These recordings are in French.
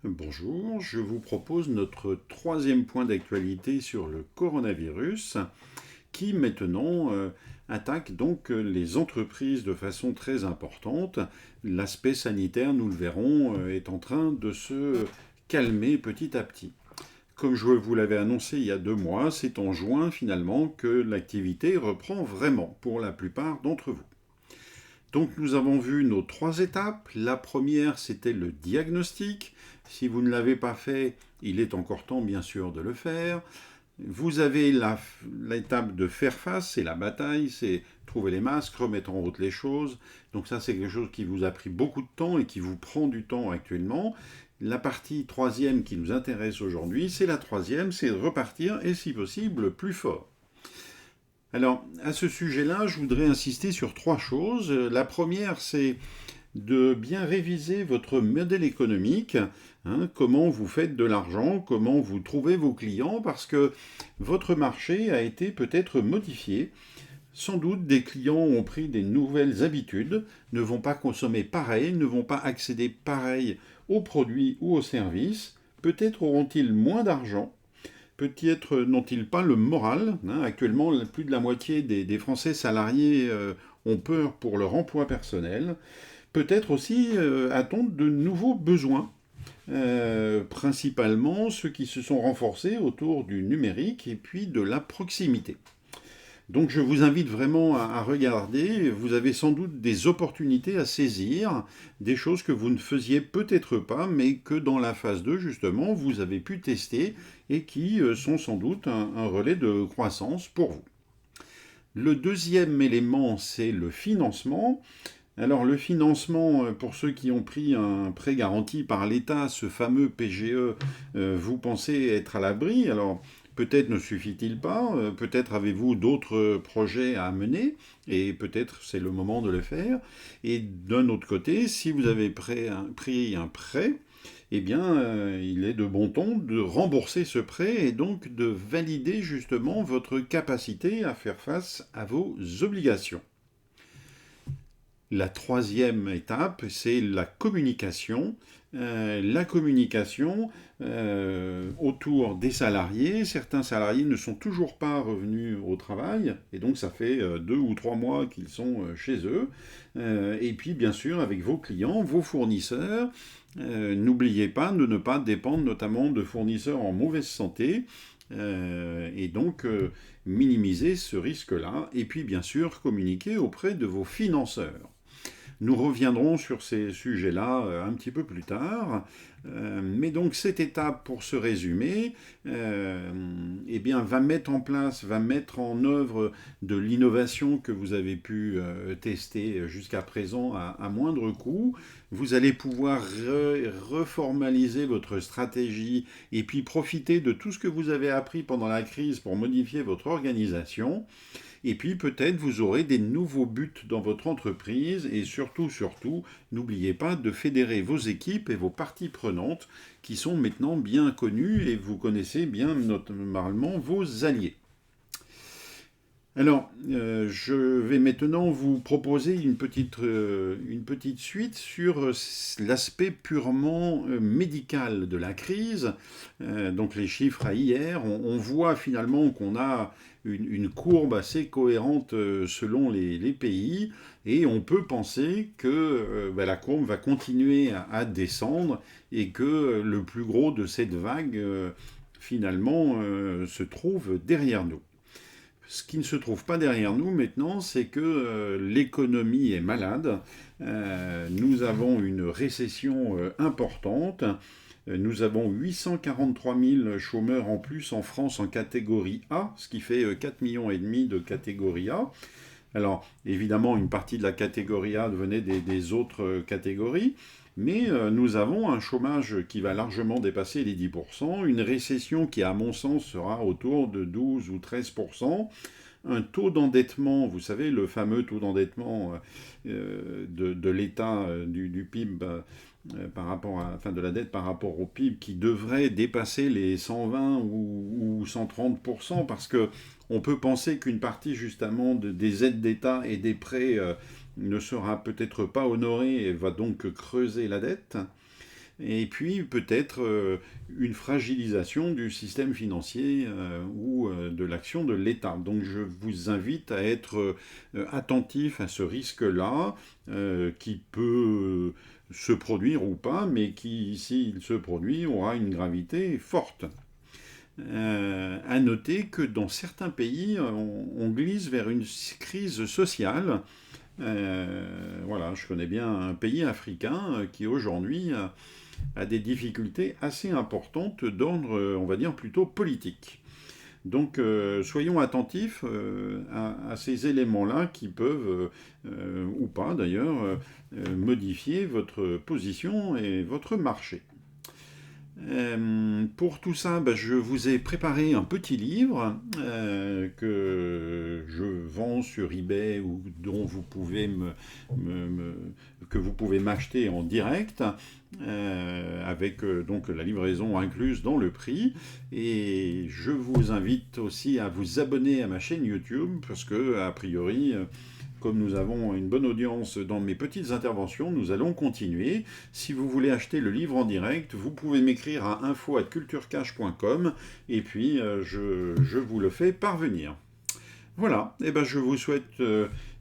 Bonjour, je vous propose notre troisième point d'actualité sur le coronavirus qui maintenant attaque donc les entreprises de façon très importante. L'aspect sanitaire, nous le verrons, est en train de se calmer petit à petit. Comme je vous l'avais annoncé il y a 2 mois, c'est en juin finalement que l'activité reprend vraiment pour la plupart d'entre vous. Donc nous avons vu nos 3 étapes. La première, c'était le diagnostic. Si vous ne l'avez pas fait, il est encore temps bien sûr de le faire. Vous avez l'étape de faire face, c'est la bataille, c'est trouver les masques, remettre en route les choses. Donc ça, c'est quelque chose qui vous a pris beaucoup de temps et qui vous prend du temps actuellement. La partie troisième qui nous intéresse aujourd'hui, c'est la troisième, c'est de repartir et si possible plus fort. Alors, à ce sujet-là, je voudrais insister sur 3 choses. La première, c'est de bien réviser votre modèle économique, hein, comment vous faites de l'argent, comment vous trouvez vos clients, parce que votre marché a été peut-être modifié. Sans doute, des clients ont pris des nouvelles habitudes, ne vont pas consommer pareil, ne vont pas accéder pareil aux produits ou aux services. Peut-être auront-ils moins d'argent, peut-être n'ont-ils pas le moral, hein. Actuellement, plus de la moitié des Français salariés ont peur pour leur emploi personnel. Peut-être aussi a-t-on de nouveaux besoins, principalement ceux qui se sont renforcés autour du numérique et puis de la proximité. Donc je vous invite vraiment à regarder, vous avez sans doute des opportunités à saisir, des choses que vous ne faisiez peut-être pas, mais que dans la phase 2, justement, vous avez pu tester et qui sont sans doute un relais de croissance pour vous. Le deuxième élément, c'est le financement. Alors le financement, pour ceux qui ont pris un prêt garanti par l'État, ce fameux PGE, vous pensez être à l'abri. Alors peut-être ne suffit-il pas, peut-être avez-vous d'autres projets à mener, et peut-être c'est le moment de le faire. Et d'un autre côté, si vous avez pris un prêt, eh bien, il est de bon ton de rembourser ce prêt et donc de valider justement votre capacité à faire face à vos obligations. La troisième étape, c'est la communication. La communication autour des salariés. Certains salariés ne sont toujours pas revenus au travail, et donc ça fait 2 ou 3 mois qu'ils sont chez eux. Et puis, bien sûr, avec vos clients, vos fournisseurs, n'oubliez pas de ne pas dépendre notamment de fournisseurs en mauvaise santé. Et donc, minimiser ce risque-là. Et puis, bien sûr, communiquer auprès de vos financeurs. Nous reviendrons sur ces sujets-là un petit peu plus tard. Mais donc cette étape, pour se résumer, eh bien, va mettre en œuvre de l'innovation que vous avez pu tester jusqu'à présent à moindre coût. Vous allez pouvoir reformaliser votre stratégie et puis profiter de tout ce que vous avez appris pendant la crise pour modifier votre organisation. Et puis peut-être vous aurez des nouveaux buts dans votre entreprise et surtout, n'oubliez pas de fédérer vos équipes et vos parties prenantes qui sont maintenant bien connues et vous connaissez bien normalement vos alliés. Alors, je vais maintenant vous proposer une petite suite sur l'aspect purement médical de la crise. Donc les chiffres à hier, on voit finalement qu'on a une courbe assez cohérente selon les pays, et on peut penser que la courbe va continuer à descendre et que le plus gros de cette vague, finalement, se trouve derrière nous. Ce qui ne se trouve pas derrière nous maintenant, c'est que l'économie est malade. Nous avons une récession importante. Nous avons 843 000 chômeurs en plus en France en catégorie A, ce qui fait 4,5 millions de catégorie A. Alors, évidemment, une partie de la catégorie A venait des autres catégories, mais nous avons un chômage qui va largement dépasser les 10%, une récession qui, à mon sens, sera autour de 12 ou 13%, un taux d'endettement, vous savez, le fameux taux d'endettement de l'État, du PIB, par rapport enfin de la dette par rapport au PIB, qui devrait dépasser les 120 ou 130%, parce que on peut penser qu'une partie justement des aides d'État et des prêts ne sera peut-être pas honorée et va donc creuser la dette. et puis peut-être une fragilisation du système financier ou de l'action de l'État. Donc je vous invite à être attentif à ce risque-là, qui peut se produire ou pas, mais qui, s'il se produit, aura une gravité forte. À noter que dans certains pays, on glisse vers une crise sociale. Voilà, je connais bien un pays africain qui aujourd'hui a des difficultés assez importantes d'ordre, on va dire, plutôt politique. Donc soyons attentifs à ces éléments-là qui peuvent, ou pas d'ailleurs, modifier votre position et votre marché. Pour tout ça, bah, je vous ai préparé un petit livre que je vends sur eBay ou dont vous pouvez que vous pouvez m'acheter en direct, avec donc la livraison incluse dans le prix. Et je vous invite aussi à vous abonner à ma chaîne YouTube parce que, a priori, comme nous avons une bonne audience dans mes petites interventions, nous allons continuer. Si vous voulez acheter le livre en direct, vous pouvez m'écrire à info@culturecash.com et puis je vous le fais parvenir. Voilà, et ben je vous souhaite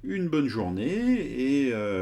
une bonne journée et